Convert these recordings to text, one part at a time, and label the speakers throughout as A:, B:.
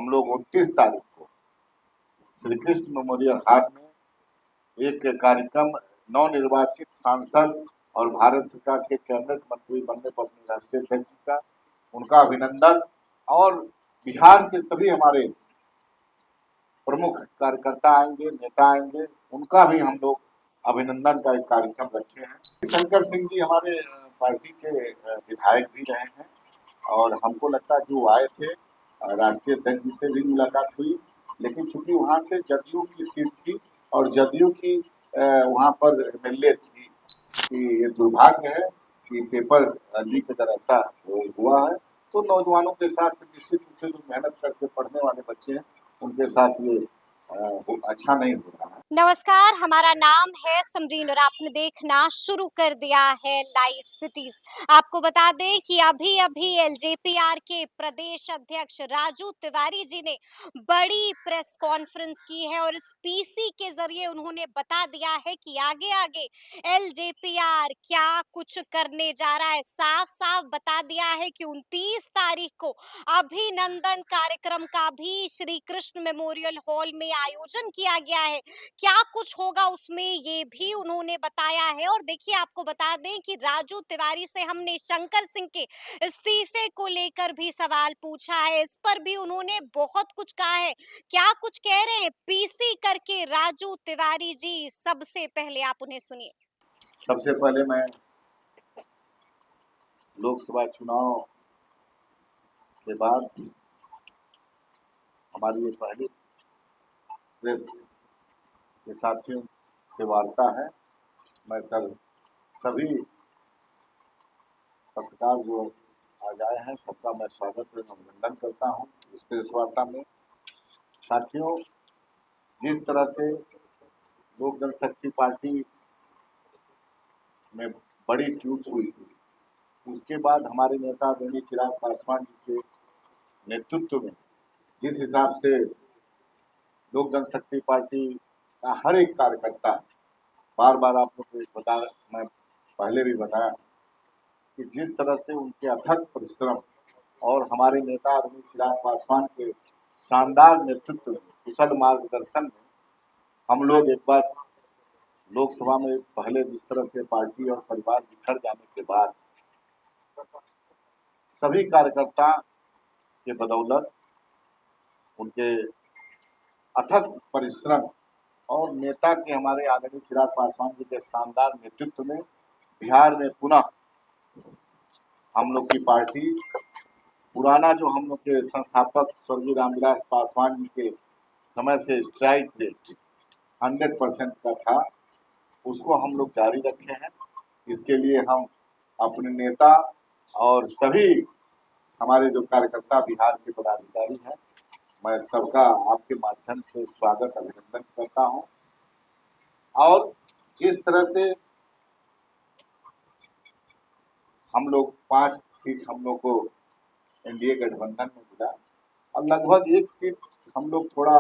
A: हम लोग 29 तारीख को श्री कृष्ण मेमोरियल हॉल में एक कार्यक्रम नवनिर्वाचित सांसद और भारत सरकार के कैबिनेट मंत्री बनने पर अपने राष्ट्रीय अध्यक्ष जी का उनका अभिनंदन और बिहार से सभी हमारे प्रमुख कार्यकर्ता आएंगे, नेता आएंगे, उनका भी हम लोग अभिनंदन का एक कार्यक्रम रखे हैं। शंकर सिंह जी हमारे पार्टी के विधायक भी रहे हैं और हमको लगता है कि वो आए थे, राष्ट्रीय अध्यक्ष जी से भी मुलाकात हुई, लेकिन चूंकि वहाँ से जदयू की सीट थी और जदयू की वहाँ पर एमएलए थी कि ये दुर्भाग्य है कि पेपर लीक अगर ऐसा हुआ है तो नौजवानों के साथ निश्चित रूप से जो मेहनत करके पढ़ने वाले बच्चे हैं उनके साथ ये अच्छा नहीं हो रहा है।
B: नमस्कार, हमारा नाम है समरीन और आपने देखना शुरू कर दिया है लाइव सिटीज। आपको बता दें कि अभी अभी एलजेपीआर के प्रदेश अध्यक्ष राजू तिवारी जी ने बड़ी प्रेस कॉन्फ्रेंस की है और इस पीसी के जरिए उन्होंने बता दिया है कि आगे आगे एलजेपीआर क्या कुछ करने जा रहा है। साफ साफ बता दिया है कि 29 तारीख को अभिनंदन कार्यक्रम का भी श्री कृष्ण मेमोरियल हॉल में आयोजन किया गया है। क्या कुछ होगा उसमें ये भी उन्होंने बताया है। और देखिए, आपको बता दें कि राजू तिवारी से हमने शंकर सिंह के इस्तीफे को लेकर भी सवाल पूछा है, इस पर भी उन्होंने बहुत कुछ कहा है। क्या कुछ कह रहे हैं पीसी करके राजू तिवारी जी, सबसे पहले आप उन्हें सुनिए।
A: सबसे पहले मैं लोकसभा चुनाव के बाद हमारी ये पहली प्रेस के साथियों से वार्ता है। मैं सभी पत्रकार जो आज आए हैं सबका मैं स्वागत और अभिनंदन करता हूं इस प्रेस वार्ता में। साथियों, जिस तरह से लोक जनशक्ति पार्टी में बड़ी टूट हुई थी, उसके बाद हमारे नेता आदरणीय चिराग पासवान जी के नेतृत्व में जिस हिसाब से लोक जनशक्ति पार्टी का हर एक कार्यकर्ता, बार बार आप लोग को मैं पहले भी बताया कि जिस तरह से उनके अथक परिश्रम और हमारे नेता आदरणीय चिराग पासवान के शानदार नेतृत्व में, कुशल मार्गदर्शन में हम लोग एक बार लोकसभा में पहले जिस तरह से पार्टी और परिवार बिखर जाने के बाद सभी कार्यकर्ता के बदौलत, उनके अथक परिश्रम और नेता के हमारे आदरणीय चिराग पासवान जी के शानदार नेतृत्व में बिहार में पुनः हम लोग की पार्टी, पुराना जो हम लोग के संस्थापक स्वर्गीय रामविलास पासवान जी के समय से स्ट्राइक रेट 100% का था, उसको हम लोग जारी रखे हैं। इसके लिए हम अपने नेता और सभी हमारे जो कार्यकर्ता बिहार के पदाधिकारी हैं, मैं सबका आपके माध्यम से स्वागत अभिनंदन करता हूं। और जिस तरह से हम लोग 5 सीट हम लोग को एनडीए गठबंधन में मिला और लगभग 1 सीट हम लोग थोड़ा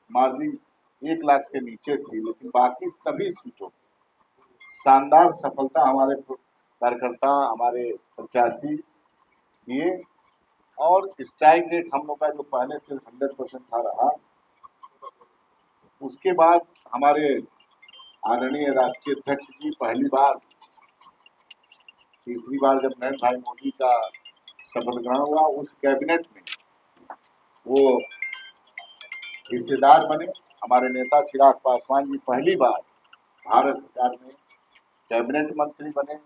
A: मार्जिन 1 लाख से नीचे थी, लेकिन बाकी सभी सीटों शानदार सफलता हमारे कार्यकर्ता, हमारे प्रत्याशी किए और स्ट्राइक रेट हम लोग का जो पहले से 100% था रहा। उसके बाद हमारे आदरणीय राष्ट्रीय अध्यक्ष जी पहली बार, तीसरी बार जब नरेंद्र भाई मोदी का शपथ ग्रहण हुआ, उस कैबिनेट में वो हिस्सेदार बने। हमारे नेता चिराग पासवान जी पहली बार भारत सरकार में कैबिनेट मंत्री बने।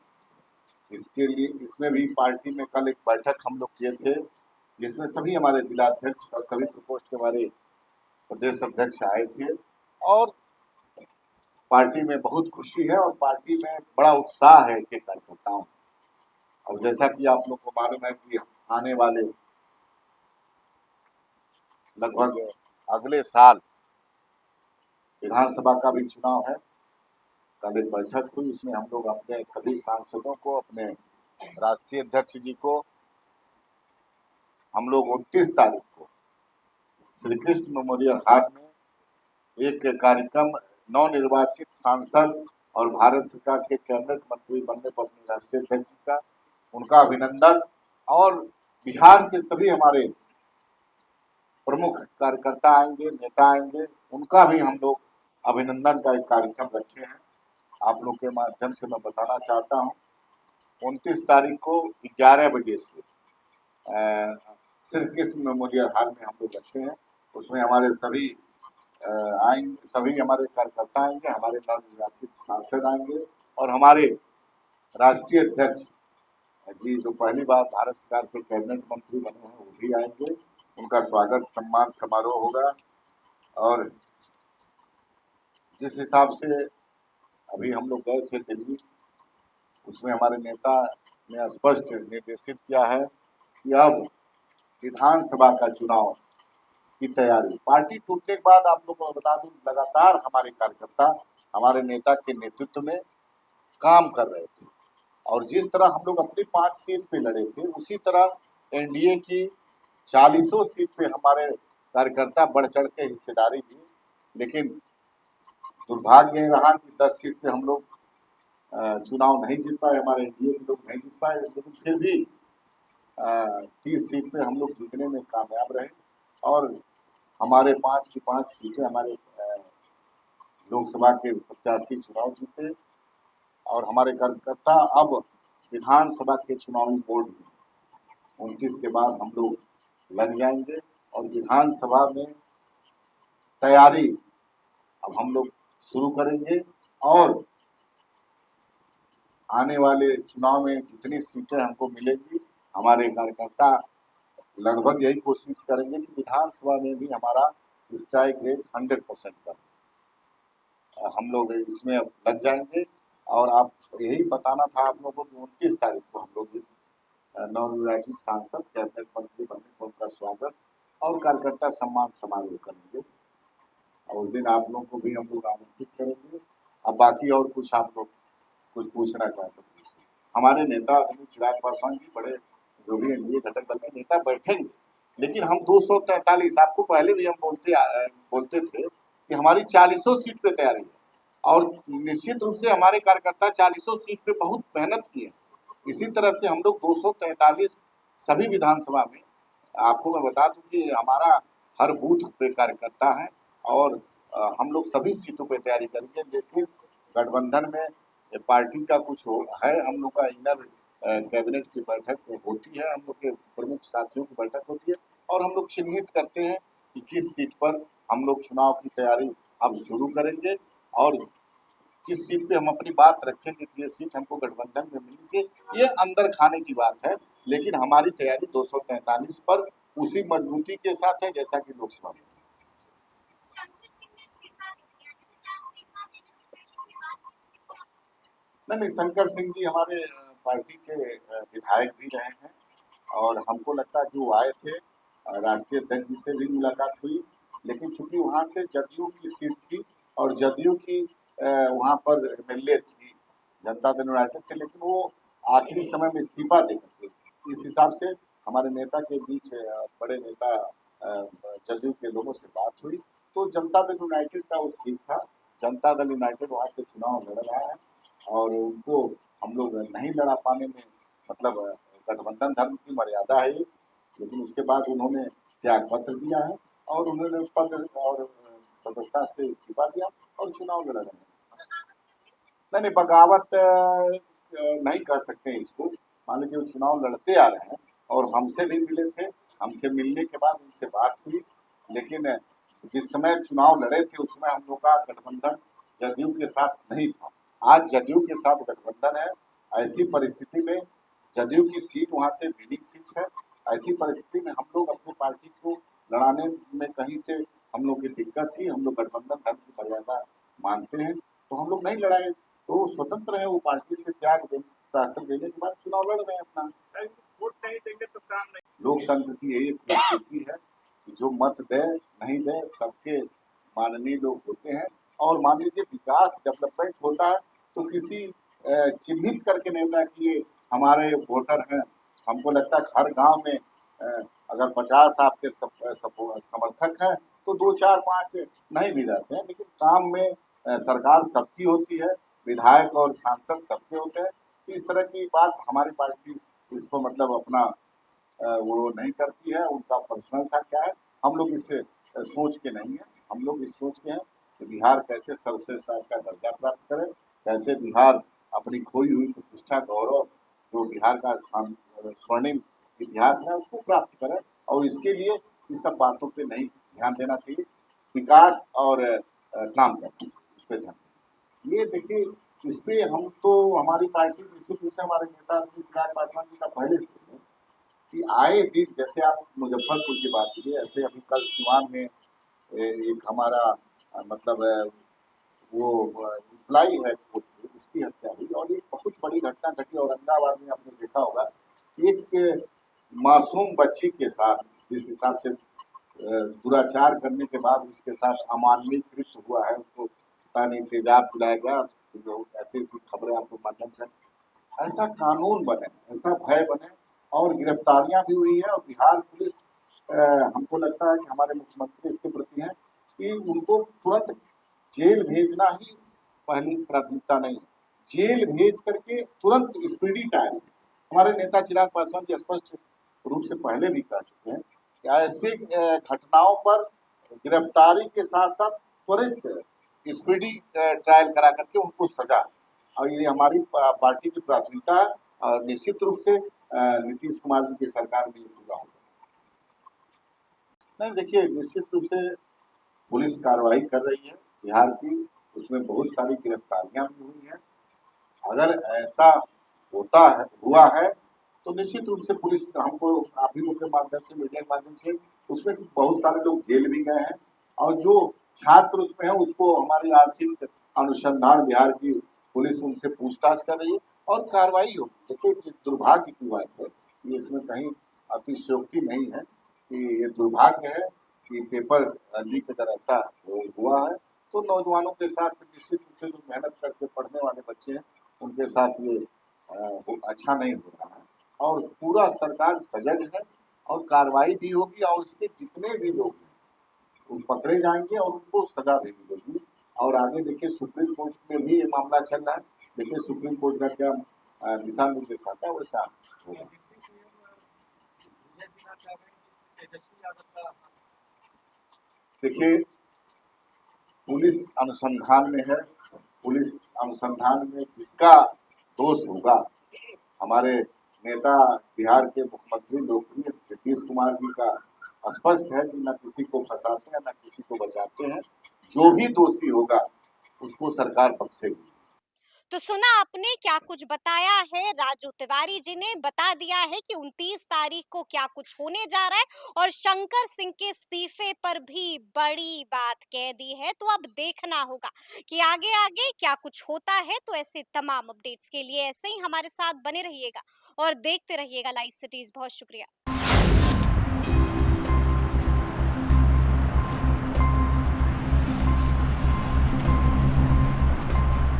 A: इसके लिए इसमें भी पार्टी में कल एक बैठक हम लोग किए थे, जिसमें सभी हमारे जिलाध्यक्ष और सभी प्रकोष्ठ के हमारे प्रदेश अध्यक्ष आए थे और पार्टी में बहुत खुशी है और पार्टी में बड़ा उत्साह है के कार्यकर्ताओं। और जैसा कि आप लोग को मालूम है कि आने वाले लगभग अगले साल विधानसभा का भी चुनाव है। कल एक बैठक हुई, इसमें हम लोग अपने सभी सांसदों को, अपने राष्ट्रीय अध्यक्ष जी को हम लोग 29 तारीख को श्री कृष्ण मेमोरियल हॉल में एक कार्यक्रम नवनिर्वाचित सांसद और भारत सरकार के कैबिनेट मंत्री बनने पर अपने राष्ट्रीय अध्यक्ष जी का उनका अभिनंदन और बिहार से सभी हमारे प्रमुख कार्यकर्ता आएंगे, नेता आएंगे, उनका भी हम लोग अभिनंदन का एक कार्यक्रम रखे हैं। आप लोग के माध्यम से मैं बताना चाहता हूँ 29 तारीख को 11 बजे से श्री कृष्ण मेमोरियल हॉल में हम लोग रखते हैं। उसमें हमारे सभी आएंगे, सभी हमारे कार्यकर्ता आएंगे, हमारे नवनिर्वाचित सांसद आएंगे और हमारे राष्ट्रीय अध्यक्ष जी जो पहली बार भारत सरकार के कैबिनेट मंत्री बने हैं वो भी आएंगे। उनका स्वागत सम्मान समारोह होगा। और जिस हिसाब से अभी हम लोग गए थे दिल्ली, उसमें हमारे नेता ने स्पष्ट निर्देशित किया है कि अब विधानसभा का चुनाव की तैयारी, पार्टी टूटने के बाद आप लोगों को बता दूं लगातार हमारे कार्यकर्ता हमारे नेता के नेतृत्व में काम कर रहे थे और जिस तरह हम लोग अपनी 5 सीट पे लड़े थे उसी तरह एनडीए की 40 सीट पे हमारे कार्यकर्ता बढ़ चढ़ के हिस्सेदारी ली। लेकिन दुर्भाग्य ये रहा कि 10 सीट पे हम लोग चुनाव नहीं जीत पाए, हमारे एनडीए के लोग नहीं जीत पाए, लेकिन फिर भी 30 सीट पे हम लोग जीतने में कामयाब रहे और हमारे 5 की 5 सीटें हमारे लोकसभा के प्रत्याशी चुनाव जीते और हमारे कार्यकर्ता अब विधानसभा के चुनावी बोर्ड में 29 के बाद हम लोग लग जाएंगे और विधानसभा में तैयारी अब हम लोग शुरू करेंगे और आने वाले चुनाव में जितनी सीटें हमको मिलेगी हमारे कार्यकर्ता लगभग यही कोशिश करेंगे कि विधानसभा में भी हमारा स्ट्राइक रेट 100% का हम लोग इसमें लग जाएंगे। और आप यही बताना था आप लोगों को 29 तारीख को हम लोग नवनिर्वाचित सांसद कैबिनेट मंत्री बनने पर उनका स्वागत और कार्यकर्ता सम्मान समारोह करेंगे और उस दिन आप लोगों को भी हम लोग आमंत्रित करेंगे। अब बाकी और कुछ आप लोग कुछ पूछना चाहते हैं? हमारे नेता चिराग पासवान जी बड़े जो भी एनडीए घटक दल के नेता बैठेंगे, लेकिन हम 243 आपको पहले भी हम बोलते थे कि हमारी 40 सीट पे तैयारी है और निश्चित रूप से हमारे कार्यकर्ता 40 सीट पे बहुत मेहनत किए। इसी तरह से हम लोग 243 सभी विधानसभा में आपको मैं बता दूं कि हमारा हर बूथ पे कार्यकर्ता है और हम लोग सभी सीटों पे तैयारी करेंगे। लेकिन गठबंधन में पार्टी का कुछ है, हम लोग का इनर कैबिनेट की बैठक होती है, हम लोग के प्रमुख साथियों की बैठक होती है और हम लोग चिन्हित करते हैं कि किस सीट पर हम लोग चुनाव की तैयारी अब शुरू करेंगे और किस सीट पे हम अपनी बात रखेंगे कि ये सीट हमको गठबंधन में मिलनी चाहिए। ये अंदर खाने की बात है, लेकिन हमारी तैयारी 243 पर उसी मजबूती के साथ है जैसा कि लोकसभा में। नहीं, शंकर सिंह जी हमारे पार्टी के विधायक भी रहे हैं और हमको लगता है कि वो आए थे, राष्ट्रीय अध्यक्ष जी से भी मुलाकात हुई, लेकिन चूंकि वहाँ से जदयू की सीट थी और जदयू की वहाँ पर एमएलए थी जनता दल यूनाइटेड से, लेकिन वो आखिरी समय में इस्तीफा दे करके, इस हिसाब से हमारे नेता के बीच बड़े नेता जदयू के लोगों से बात हुई तो जनता दल यूनाइटेड का वो सीट था। जनता दल यूनाइटेड वहाँ से चुनाव लड़ रहा है और उनको हम लोग नहीं लड़ा पाने में मतलब गठबंधन धर्म की मर्यादा है, लेकिन उसके बाद उन्होंने त्याग पत्र दिया है और उन्होंने पद और सदस्यता से इस्तीफा दिया और चुनाव लड़ रहे हैं। नहीं, बगावत नहीं कह सकते हैं इसको। मान लीजिए वो चुनाव लड़ते आ रहे हैं और हमसे भी मिले थे, हमसे मिलने के बाद उनसे बात हुई, लेकिन जिस समय चुनाव लड़े थे उसमें हम लोग का गठबंधन जदयू के साथ नहीं था। आज जदयू के साथ गठबंधन है। ऐसी परिस्थिति में जदयू की सीट वहाँ से विनिंग सीट है। ऐसी परिस्थिति में हम लोग अपनी पार्टी को लड़ाने में कहीं से हम लोग की दिक्कत थी, हम लोग गठबंधन धर्म की मर्यादा मानते हैं तो हम लोग नहीं लड़ाए, तो स्वतंत्र है, वो पार्टी से त्याग पत्र देने के बाद चुनाव लड़ रहे हैं अपना। वोट नहीं देंगे तो काम नहीं। लोकतंत्र की यही खूबसूरती है कि जो मत दे नहीं दे सबके माननीय लोग होते हैं और मान लीजिए विकास डेवलपमेंट होता है तो किसी चिन्हित करके नहीं होता कि ये हमारे वोटर हैं। हमको लगता है हर गांव में अगर 50 आपके समर्थक हैं तो 2, 4, 5 नहीं भी रहते हैं, लेकिन काम में सरकार सबकी होती है, विधायक और सांसद सबके होते हैं। इस तरह की बात हमारी पार्टी इसको मतलब अपना वो नहीं करती है, उनका पर्सनल था क्या है। हम लोग इससे सोच के नहीं है, हम लोग इस सोच के हैं कि बिहार कैसे सर्वश्रेष्ठ राज्य का दर्जा प्राप्त करे, कैसे बिहार अपनी खोई हुई प्रतिष्ठा गौरव जो बिहार का स्वर्णिम इतिहास है उसको प्राप्त करे, और इसके लिए इस सब बातों पे नहीं ध्यान देना चाहिए, विकास और काम करना चाहिए, उस पर ध्यान देना चाहिए। ये देखिए, इस पे हम तो हमारी पार्टी निश्चित रूप से हमारे नेता श्री चिराग पासवान जी का पहले से है कि आए दिन, जैसे आप मुजफ्फरपुर की बात कीजिए, ऐसे अभी कल सिवान में एक हमारा मतलब वो इम्प्लाई है जिसकी हत्या हुई, और एक बहुत बड़ी घटना घटी औरंगाबाद में, आपने देखा होगा एक मासूम बच्ची के साथ जिस हिसाब से दुराचार करने के बाद उसके साथ अमानवीय कृत्य हुआ है, उसको पता नहीं तेजाब पिलाया गया, जो ऐसी ऐसी खबरें आपको माध्यम से, ऐसा कानून बने, ऐसा भय बने, और गिरफ्तारियां भी हुई है, और बिहार पुलिस हमको लगता है कि हमारे मुख्यमंत्री इसके प्रति हैं कि उनको तुरंत जेल भेजना ही पहली प्राथमिकता नहीं है, जेल भेज करके तुरंत स्पीडी ट्रायल। हमारे नेता चिराग पासवान जी स्पष्ट रूप से पहले भी कह चुके हैं कि ऐसे घटनाओं पर गिरफ्तारी के साथ साथ त्वरित स्पीडी ट्रायल करा करके उनको सजा, और ये हमारी पार्टी की प्राथमिकता है, और निश्चित रूप से नीतीश कुमार जी की सरकार में ये पूरा होगा। नहीं, देखिए, निश्चित रूप से पुलिस कार्रवाई कर रही है बिहार की, उसमें बहुत सारी गिरफ्तारियां भी हुई हैं। अगर ऐसा हुआ है तो निश्चित रूप से पुलिस हमको आप ही लोग के माध्यम से, मीडिया के माध्यम से, उसमें बहुत सारे लोग जेल भी गए हैं, और जो छात्र उसमें है उसको हमारी आर्थिक अनुसंधान बिहार की पुलिस उनसे पूछताछ कर रही है, और कार्रवाई हो। देखिए, दुर्भाग्य की बात है, ये इसमें कहीं अतिशयोक्ति नहीं है कि ये दुर्भाग्य है कि पेपर लीक अगर ऐसा हुआ है तो नौजवानों के साथ निश्चित रूप से जो मेहनत करके पढ़ने वाले बच्चे हैं उनके साथ ये अच्छा नहीं हो रहा है, और पूरा सरकार सजग है, और कार्रवाई भी होगी, और इसके जितने भी लोग हैं वो पकड़े जाएंगे और उनको सजा भी मिलेगी। और आगे देखिए, सुप्रीम कोर्ट में भी ये मामला चल रहा है, देखिए सुप्रीम कोर्ट का क्या दिशा निर्देश आता है, वैसा होगा। देखिए, पुलिस अनुसंधान में है, पुलिस अनुसंधान में जिसका दोष होगा, हमारे नेता बिहार के मुख्यमंत्री लोकप्रिय नीतीश कुमार जी का स्पष्ट है कि न किसी को फंसाते हैं न किसी को बचाते हैं, जो भी दोषी होगा उसको सरकार बख्शेगी।
B: तो सुना आपने क्या कुछ बताया है राजू तिवारी जी ने, बता दिया है कि 29 तारीख को क्या कुछ होने जा रहा है, और शंकर सिंह के इस्तीफे पर भी बड़ी बात कह दी है। तो अब देखना होगा कि आगे आगे क्या कुछ होता है। तो ऐसे तमाम अपडेट्स के लिए ऐसे ही हमारे साथ बने रहिएगा और देखते रहिएगा लाइव सिटीज। बहुत शुक्रिया।